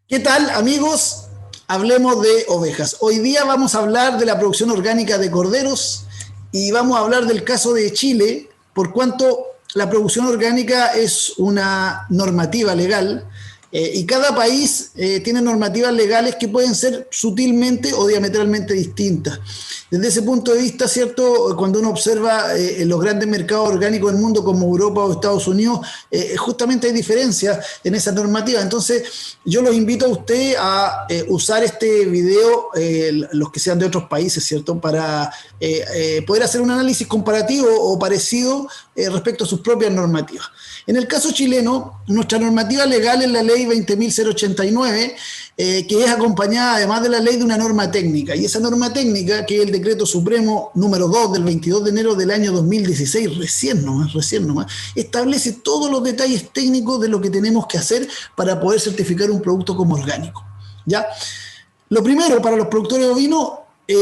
¿Qué tal, amigos? Hablemos de ovejas. Hoy día vamos a hablar de la producción orgánica de corderos y vamos a hablar del caso de Chile, por cuanto la producción orgánica es una normativa legal y cada país tiene normativas legales que pueden ser sutilmente o diametralmente distintas. Desde ese punto de vista, ¿cierto? Cuando uno observa los grandes mercados orgánicos del mundo como Europa o Estados Unidos, justamente hay diferencias en esa normativa. Entonces, yo los invito a usted a usar este video, los que sean de otros países, ¿cierto? Para poder hacer un análisis comparativo o parecido respecto a sus propias normativas. En el caso chileno, nuestra normativa legal es la ley 20.089, que es acompañada además de la ley de una norma técnica. Y esa norma técnica, que es el decreto supremo número 2 del 22 de enero del año 2016, recién nomás, establece todos los detalles técnicos de lo que tenemos que hacer para poder certificar un producto como orgánico. ¿Ya? Lo primero, para los productores ovinos,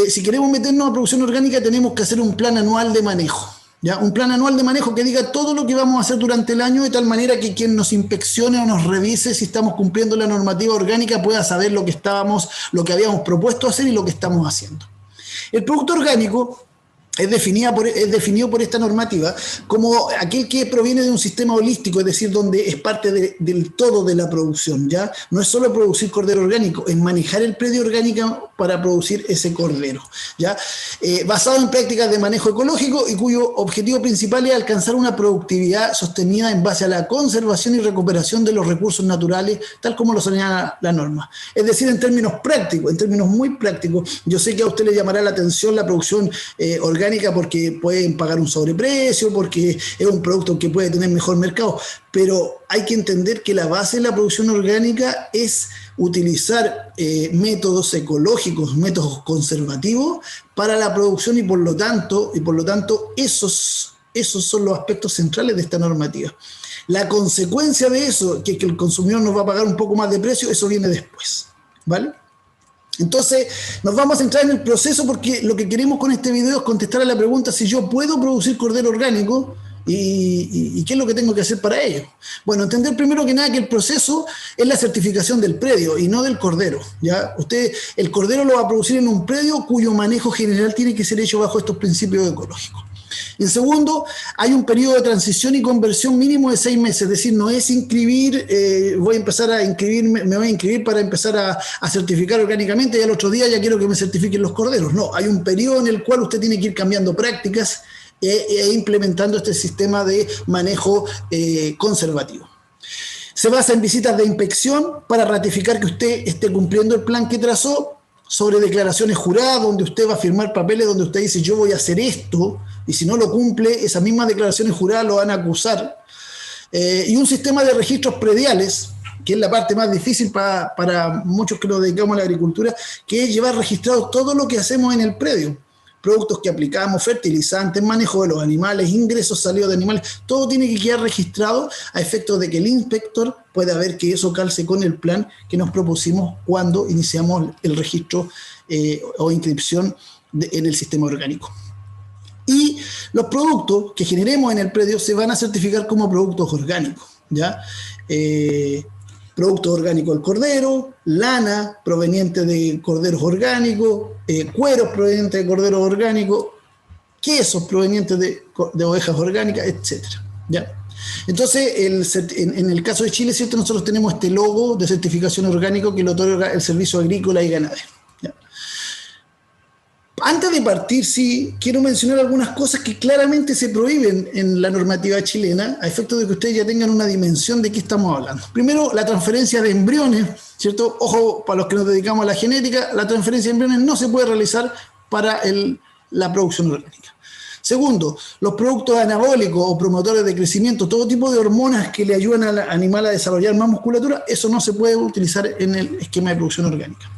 si queremos meternos a producción orgánica, tenemos que hacer un plan anual de manejo. ¿Ya? Un plan anual de manejo que diga todo lo que vamos a hacer durante el año, de tal manera que quien nos inspeccione o nos revise si estamos cumpliendo la normativa orgánica pueda saber lo que habíamos propuesto hacer y lo que estamos haciendo. El producto orgánico es definido por esta normativa como aquel que proviene de un sistema holístico, es decir, donde es parte del todo de la producción, ¿ya? No es solo producir cordero orgánico, es manejar el predio orgánico para producir ese cordero, ¿ya? Basado en prácticas de manejo ecológico y cuyo objetivo principal es alcanzar una productividad sostenida en base a la conservación y recuperación de los recursos naturales, tal como lo señala la norma. Es decir, en términos prácticos, en términos muy prácticos, yo sé que a usted le llamará la atención la producción orgánica porque pueden pagar un sobreprecio, porque es un producto que puede tener mejor mercado, pero hay que entender que la base de la producción orgánica es utilizar métodos ecológicos, métodos conservativos para la producción y por lo tanto esos son los aspectos centrales de esta normativa. La consecuencia de eso, que el consumidor nos va a pagar un poco más de precio, eso viene después, ¿vale? Entonces, nos vamos a centrar en el proceso porque lo que queremos con este video es contestar a la pregunta si yo puedo producir cordero orgánico y qué es lo que tengo que hacer para ello. Bueno, entender primero que nada que el proceso es la certificación del predio y no del cordero, ¿ya? Usted, el cordero lo va a producir en un predio cuyo manejo general tiene que ser hecho bajo estos principios ecológicos. En segundo, hay un periodo de transición y conversión mínimo de 6 meses, es decir, no es inscribir, me voy a inscribir para empezar a certificar orgánicamente y al otro día ya quiero que me certifiquen los corderos. No, hay un periodo en el cual usted tiene que ir cambiando prácticas e implementando este sistema de manejo conservativo. Se basa en visitas de inspección para ratificar que usted esté cumpliendo el plan que trazó, sobre declaraciones juradas, donde usted va a firmar papeles donde usted dice yo voy a hacer esto, y si no lo cumple, esas mismas declaraciones juradas lo van a acusar, y un sistema de registros prediales, que es la parte más difícil para muchos que nos dedicamos a la agricultura, que es llevar registrado todo lo que hacemos en el predio. Productos que aplicamos, fertilizantes, manejo de los animales, ingresos, salidos de animales, todo tiene que quedar registrado a efectos de que el inspector pueda ver que eso calce con el plan que nos propusimos cuando iniciamos el registro o inscripción en el sistema orgánico. Y los productos que generemos en el predio se van a certificar como productos orgánicos, ¿ya? Productos orgánicos del cordero, lana proveniente de corderos orgánicos, cueros provenientes de corderos orgánicos, quesos provenientes de ovejas orgánicas, etc. ¿Ya? Entonces, en el caso de Chile, ¿cierto? Nosotros tenemos este logo de certificación orgánico que lo otorga el Servicio Agrícola y Ganadero. ¿Ya? Antes de partir, sí, quiero mencionar algunas cosas que claramente se prohíben en la normativa chilena, a efecto de que ustedes ya tengan una dimensión de qué estamos hablando. Primero, la transferencia de embriones, ¿cierto? Ojo, para los que nos dedicamos a la genética, la transferencia de embriones no se puede realizar para la producción orgánica. Segundo, los productos anabólicos o promotores de crecimiento, todo tipo de hormonas que le ayudan al animal a desarrollar más musculatura, eso no se puede utilizar en el esquema de producción orgánica.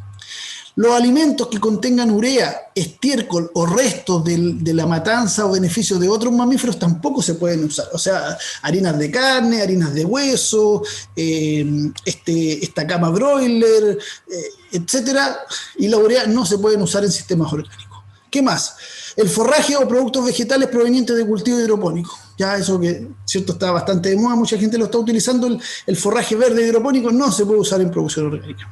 Los alimentos que contengan urea, estiércol o restos de la matanza o beneficios de otros mamíferos tampoco se pueden usar. O sea, harinas de carne, harinas de hueso, esta cama broiler, etcétera. Y la urea no se pueden usar en sistemas orgánicos. ¿Qué más? El forraje o productos vegetales provenientes de cultivo hidropónico. Ya eso que, cierto, está bastante de moda, mucha gente lo está utilizando. El forraje verde hidropónico no se puede usar en producción orgánica.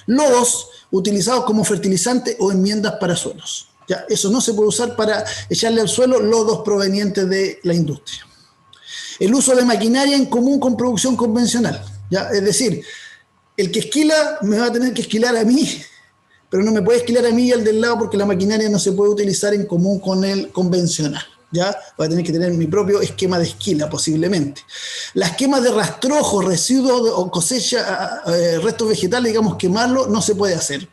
Lodos utilizados como fertilizante o enmiendas para suelos. Ya, eso no se puede usar para echarle al suelo lodos provenientes de la industria. El uso de maquinaria en común con producción convencional. ¿Ya? Es decir, el que esquila me va a tener que esquilar a mí, pero no me puede esquilar a mí y al del lado porque la maquinaria no se puede utilizar en común con el convencional. ¿Ya? Voy a tener que tener mi propio esquema de esquila posiblemente. Las quemas de rastrojo, residuos o cosecha, restos vegetales, digamos, quemarlo no se puede hacer.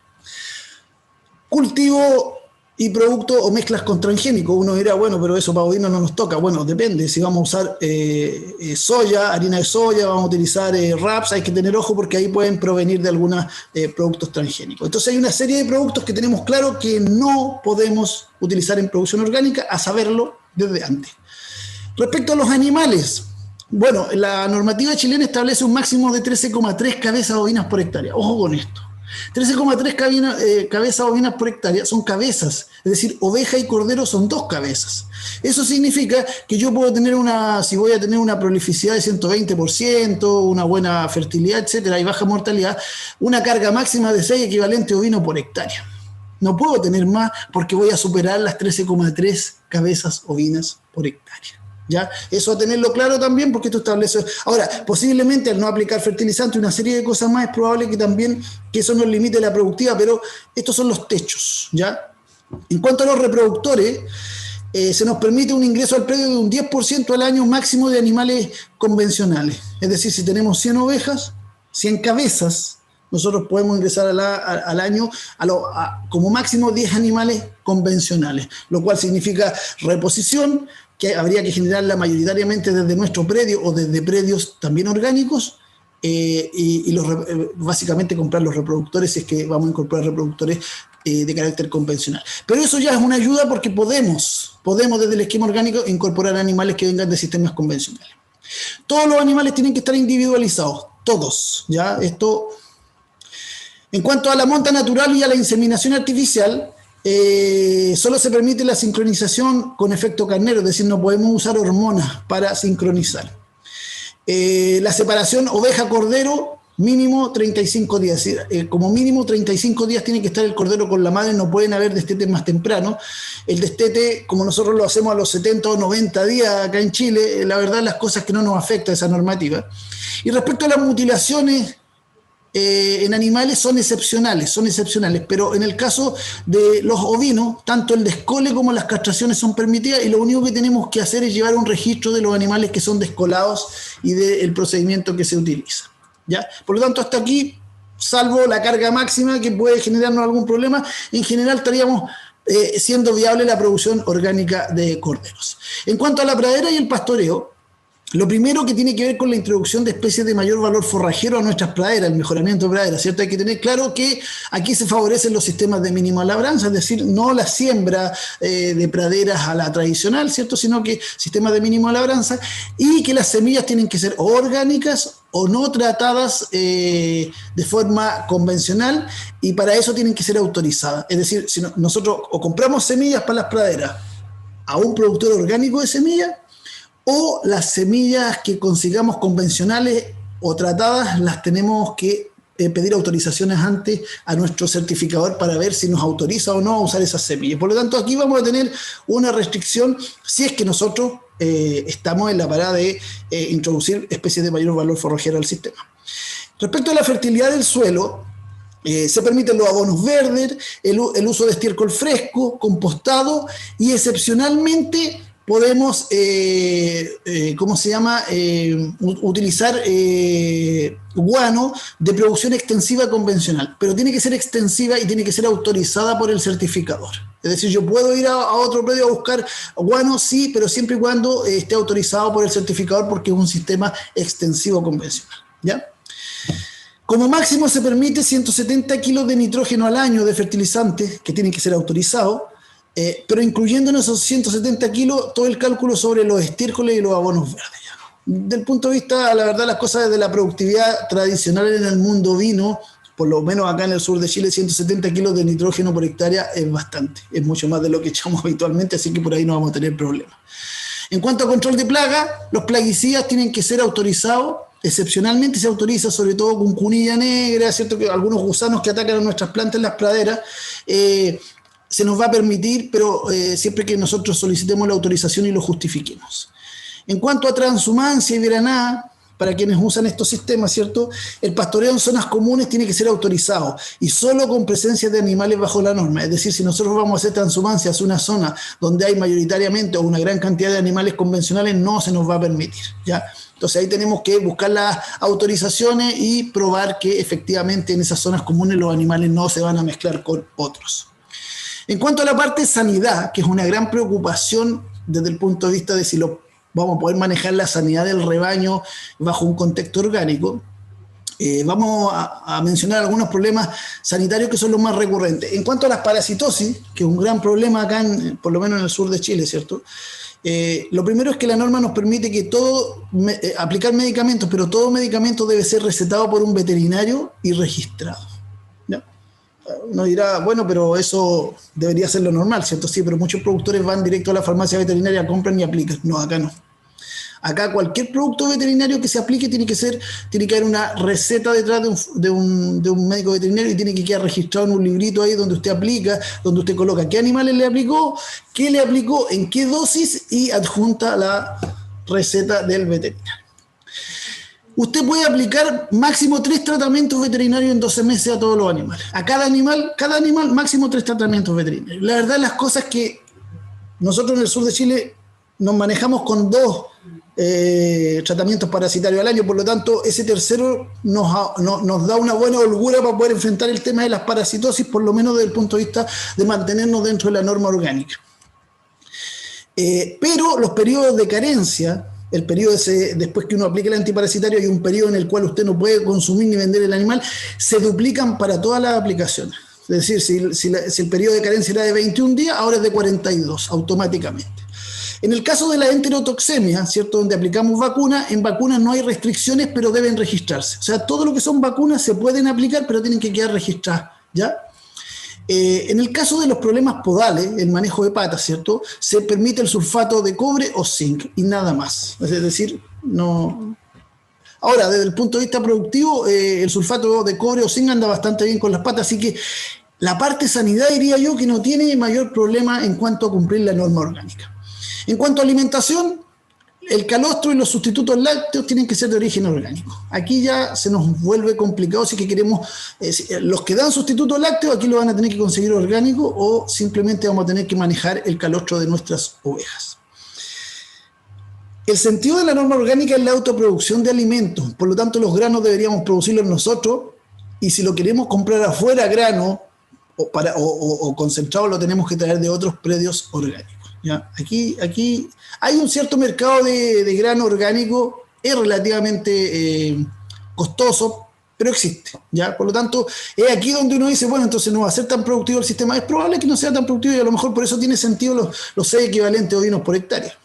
Cultivo y productos o mezclas con transgénicos. Uno dirá, bueno, pero eso para bovino no nos toca. Bueno, depende. Si vamos a usar soya, harina de soya, vamos a utilizar raps, hay que tener ojo porque ahí pueden provenir de algunos productos transgénicos. Entonces hay una serie de productos que tenemos claro que no podemos utilizar en producción orgánica, a saberlo desde antes. Respecto a los animales, bueno, la normativa chilena establece un máximo de 13,3 cabezas ovinas por hectárea. Ojo con esto. 13,3 cabezas ovinas por hectárea son cabezas, es decir, oveja y cordero son 2 cabezas. Eso significa que yo puedo tener si voy a tener una prolificidad de 120%, una buena fertilidad, etcétera, y baja mortalidad, una carga máxima de 6 equivalentes ovinos por hectárea. No puedo tener más porque voy a superar las 13,3 cabezas ovinas por hectárea. ¿Ya? Eso a tenerlo claro también porque esto establece... Ahora, posiblemente al no aplicar fertilizante y una serie de cosas más, es probable que también que eso nos limite la productividad, pero estos son los techos, ¿ya? En cuanto a los reproductores, se nos permite un ingreso al predio de un 10% al año máximo de animales convencionales. Es decir, si tenemos 100 ovejas, 100 cabezas, nosotros podemos ingresar al año como máximo 10 animales convencionales, lo cual significa reposición, que habría que generarla mayoritariamente desde nuestro predio o desde predios también orgánicos, básicamente comprar los reproductores si es que vamos a incorporar reproductores de carácter convencional. Pero eso ya es una ayuda porque podemos desde el esquema orgánico incorporar animales que vengan de sistemas convencionales. Todos los animales tienen que estar individualizados, todos, ¿ya? Esto, en cuanto a la monta natural y a la inseminación artificial, solo se permite la sincronización con efecto carnero, es decir, no podemos usar hormonas para sincronizar. La separación oveja-cordero, mínimo 35 días. Como mínimo 35 días tiene que estar el cordero con la madre, no pueden haber destetes más temprano. El destete, como nosotros lo hacemos a los 70 o 90 días acá en Chile, la verdad las cosas que no nos afecta esa normativa. Y respecto a las mutilaciones, en animales son excepcionales, pero en el caso de los ovinos, tanto el descole como las castraciones son permitidas y lo único que tenemos que hacer es llevar un registro de los animales que son descolados y del procedimiento que se utiliza, ¿ya? Por lo tanto, hasta aquí, salvo la carga máxima que puede generarnos algún problema, en general estaríamos siendo viable la producción orgánica de corderos. En cuanto a la pradera y el pastoreo, lo primero que tiene que ver con la introducción de especies de mayor valor forrajero a nuestras praderas, el mejoramiento de praderas, ¿cierto? Hay que tener claro que aquí se favorecen los sistemas de mínima labranza, es decir, no la siembra de praderas a la tradicional, ¿cierto? Sino que sistemas de mínima labranza y que las semillas tienen que ser orgánicas o no tratadas de forma convencional y para eso tienen que ser autorizadas. Es decir, si nosotros o compramos semillas para las praderas a un productor orgánico de semillas, o las semillas que consigamos convencionales o tratadas las tenemos que pedir autorizaciones antes a nuestro certificador para ver si nos autoriza o no a usar esas semillas. Por lo tanto, aquí vamos a tener una restricción si es que nosotros estamos en la parada de introducir especies de mayor valor forrajero al sistema. Respecto a la fertilidad del suelo, se permiten los abonos verdes, el uso de estiércol fresco, compostado y excepcionalmente podemos, utilizar guano de producción extensiva convencional, pero tiene que ser extensiva y tiene que ser autorizada por el certificador. Es decir, yo puedo ir a otro predio a buscar guano, sí, pero siempre y cuando esté autorizado por el certificador porque es un sistema extensivo convencional, ¿ya? Como máximo se permite 170 kilos de nitrógeno al año de fertilizantes que tienen que ser autorizados, pero incluyendo en esos 170 kilos todo el cálculo sobre los estiércoles y los abonos verdes. Del punto de vista, la verdad, las cosas desde la productividad tradicional en el mundo ovino, por lo menos acá en el sur de Chile, 170 kilos de nitrógeno por hectárea es bastante, es mucho más de lo que echamos habitualmente, así que por ahí no vamos a tener problemas. En cuanto a control de plagas, los plaguicidas tienen que ser autorizados, excepcionalmente se autoriza sobre todo con cunilla negra, ¿cierto? Que algunos gusanos que atacan a nuestras plantas en las praderas, se nos va a permitir, pero siempre que nosotros solicitemos la autorización y lo justifiquemos. En cuanto a transhumancia y veranada, para quienes usan estos sistemas, ¿cierto? El pastoreo en zonas comunes tiene que ser autorizado y solo con presencia de animales bajo la norma. Es decir, si nosotros vamos a hacer transhumancia hacia una zona donde hay mayoritariamente o una gran cantidad de animales convencionales, no se nos va a permitir, ¿ya? Entonces ahí tenemos que buscar las autorizaciones y probar que efectivamente en esas zonas comunes los animales no se van a mezclar con otros. En cuanto a la parte de sanidad, que es una gran preocupación desde el punto de vista de si vamos a poder manejar la sanidad del rebaño bajo un contexto orgánico, vamos a mencionar algunos problemas sanitarios que son los más recurrentes. En cuanto a las parasitosis, que es un gran problema acá, por lo menos en el sur de Chile, ¿cierto? Lo primero es que la norma nos permite que aplicar medicamentos, pero todo medicamento debe ser recetado por un veterinario y registrado. ¿Ya? Uno dirá, bueno, pero eso debería ser lo normal, ¿cierto? Sí, pero muchos productores van directo a la farmacia veterinaria, compran y aplican. No, acá no. Acá cualquier producto veterinario que se aplique tiene que haber una receta detrás de un médico veterinario y tiene que quedar registrado en un librito ahí donde usted aplica, donde usted coloca qué animales le aplicó, qué le aplicó, en qué dosis y adjunta la receta del veterinario. Usted puede aplicar máximo 3 tratamientos veterinarios en 12 meses a todos los animales. A cada animal máximo 3 tratamientos veterinarios. La verdad las cosas que nosotros en el sur de Chile nos manejamos con 2 tratamientos parasitarios al año, por lo tanto ese tercero nos da una buena holgura para poder enfrentar el tema de las parasitosis, por lo menos desde el punto de vista de mantenernos dentro de la norma orgánica. Pero los periodos de carencia, el periodo después que uno aplique el antiparasitario, hay un periodo en el cual usted no puede consumir ni vender el animal, se duplican para todas las aplicaciones. Es decir, si el periodo de carencia era de 21 días, ahora es de 42 automáticamente. En el caso de la enterotoxemia, ¿cierto?, donde aplicamos vacunas, en vacunas no hay restricciones, pero deben registrarse. O sea, todo lo que son vacunas se pueden aplicar, pero tienen que quedar registradas, ¿ya? En el caso de los problemas podales, el manejo de patas, ¿cierto?, se permite el sulfato de cobre o zinc y nada más. Es decir, no. Ahora, desde el punto de vista productivo, el sulfato de cobre o zinc anda bastante bien con las patas, así que la parte sanidad diría yo que no tiene mayor problema en cuanto a cumplir la norma orgánica. En cuanto a alimentación, el calostro y los sustitutos lácteos tienen que ser de origen orgánico. Aquí ya se nos vuelve complicado si que queremos, los que dan sustitutos lácteos aquí lo van a tener que conseguir orgánico o simplemente vamos a tener que manejar el calostro de nuestras ovejas. El sentido de la norma orgánica es la autoproducción de alimentos, por lo tanto los granos deberíamos producirlos nosotros y si lo queremos comprar afuera grano o concentrado lo tenemos que traer de otros predios orgánicos. ¿Ya? Aquí hay un cierto mercado de grano orgánico, es relativamente costoso, pero existe, ¿ya? Por lo tanto, es aquí donde uno dice, bueno, entonces no va a ser tan productivo el sistema. Es probable que no sea tan productivo y a lo mejor por eso tiene sentido los 6 equivalentes ovinos por hectárea.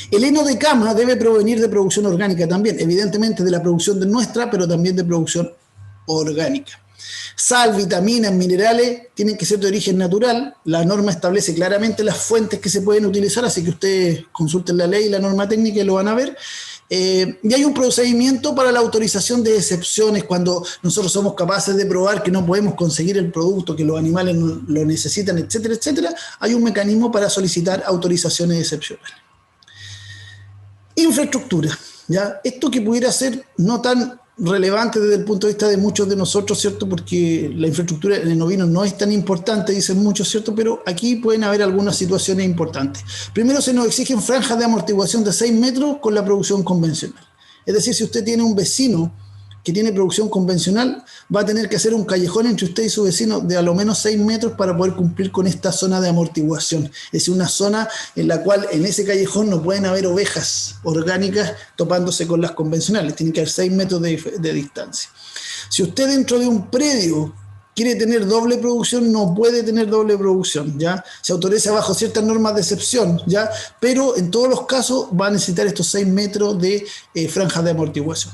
El heno de cama debe provenir de producción orgánica también, evidentemente de la producción de nuestra, pero también de producción orgánica. Sal, vitaminas, minerales tienen que ser de origen natural. La norma establece claramente las fuentes que se pueden utilizar, así que ustedes consulten la ley y la norma técnica y lo van a ver. Y hay un procedimiento para la autorización de excepciones cuando nosotros somos capaces de probar que no podemos conseguir el producto, que los animales lo necesitan, etcétera, etcétera. Hay un mecanismo para solicitar autorizaciones excepcionales. Infraestructura, ¿ya? Esto que pudiera ser no tan relevante desde el punto de vista de muchos de nosotros, ¿cierto? Porque la infraestructura en el ovino no es tan importante, dicen muchos, ¿cierto? Pero aquí pueden haber algunas situaciones importantes. Primero, se nos exigen franjas de amortiguación de 6 metros con la producción convencional. Es decir, si usted tiene un vecino que tiene producción convencional, va a tener que hacer un callejón entre usted y su vecino de a lo menos 6 metros para poder cumplir con esta zona de amortiguación. Es decir, una zona en la cual en ese callejón no pueden haber ovejas orgánicas topándose con las convencionales, tienen que haber 6 metros de distancia. Si usted dentro de un predio quiere tener doble producción, no puede tener doble producción, ¿ya? Se autoriza bajo ciertas normas de excepción, ¿ya? Pero en todos los casos va a necesitar estos 6 metros de franjas de amortiguación.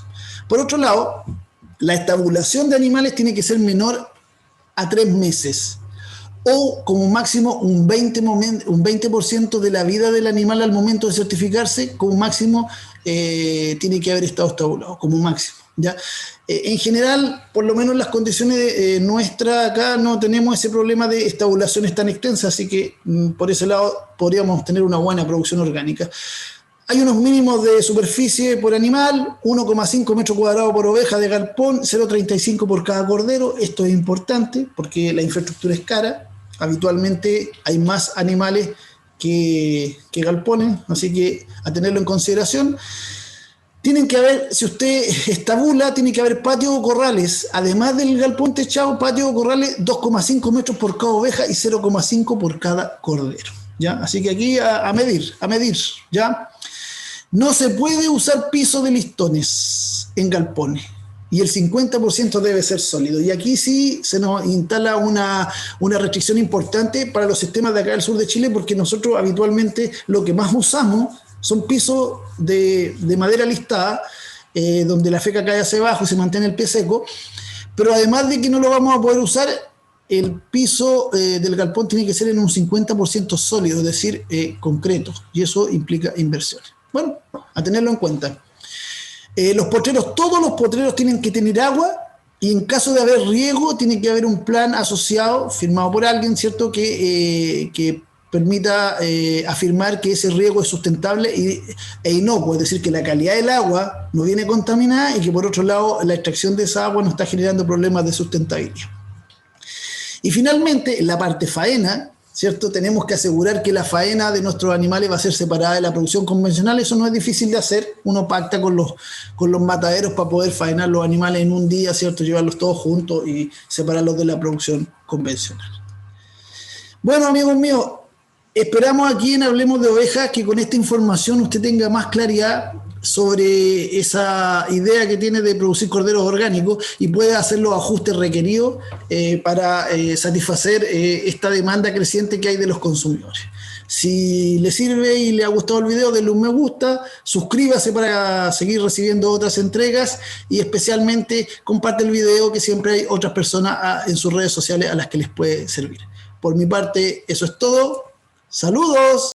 Por otro lado, la estabulación de animales tiene que ser menor a 3 meses. O como máximo un 20% de la vida del animal al momento de certificarse, como máximo tiene que haber estado estabulado, como máximo. ¿Ya? En general, por lo menos las condiciones nuestras acá no tenemos ese problema de estabulaciones tan extensas, así que por ese lado podríamos tener una buena producción orgánica. Hay unos mínimos de superficie por animal, 1,5 metros cuadrados por oveja de galpón, 0,35 por cada cordero. Esto es importante porque la infraestructura es cara. Habitualmente hay más animales que galpones, así que a tenerlo en consideración. Tienen que haber, si usted estabula, tiene que haber patio o corrales. Además del galpón techado, patio o corrales, 2,5 metros por cada oveja y 0,5 por cada cordero. ¿Ya? Así que aquí a medir, ¿ya? No se puede usar piso de listones en galpones y el 50% debe ser sólido. Y aquí sí se nos instala una restricción importante para los sistemas de acá del sur de Chile, porque nosotros habitualmente lo que más usamos son pisos de madera listada, donde la feca cae hacia abajo y se mantiene el pie seco. Pero además de que no lo vamos a poder usar, el piso del galpón tiene que ser en un 50% sólido, es decir, concreto, y eso implica inversiones. Bueno, a tenerlo en cuenta. Los potreros, todos los potreros tienen que tener agua, y en caso de haber riego tiene que haber un plan asociado, firmado por alguien, ¿cierto?, que permita afirmar que ese riego es sustentable e inocuo, es decir, que la calidad del agua no viene contaminada y que por otro lado la extracción de esa agua no está generando problemas de sustentabilidad. Y finalmente, la parte faena, ¿cierto? Tenemos que asegurar que la faena de nuestros animales va a ser separada de la producción convencional. Eso no es difícil de hacer. Uno pacta con los mataderos para poder faenar los animales en un día, ¿cierto? Llevarlos todos juntos y separarlos de la producción convencional. Bueno, amigos míos, esperamos aquí en Hablemos de Ovejas que con esta información usted tenga más claridad sobre esa idea que tiene de producir corderos orgánicos y pueda hacer los ajustes requeridos para satisfacer esta demanda creciente que hay de los consumidores. Si le sirve y le ha gustado el video, denle un me gusta, suscríbase para seguir recibiendo otras entregas y especialmente comparte el video, que siempre hay otras personas en sus redes sociales a las que les puede servir. Por mi parte, eso es todo. ¡Saludos!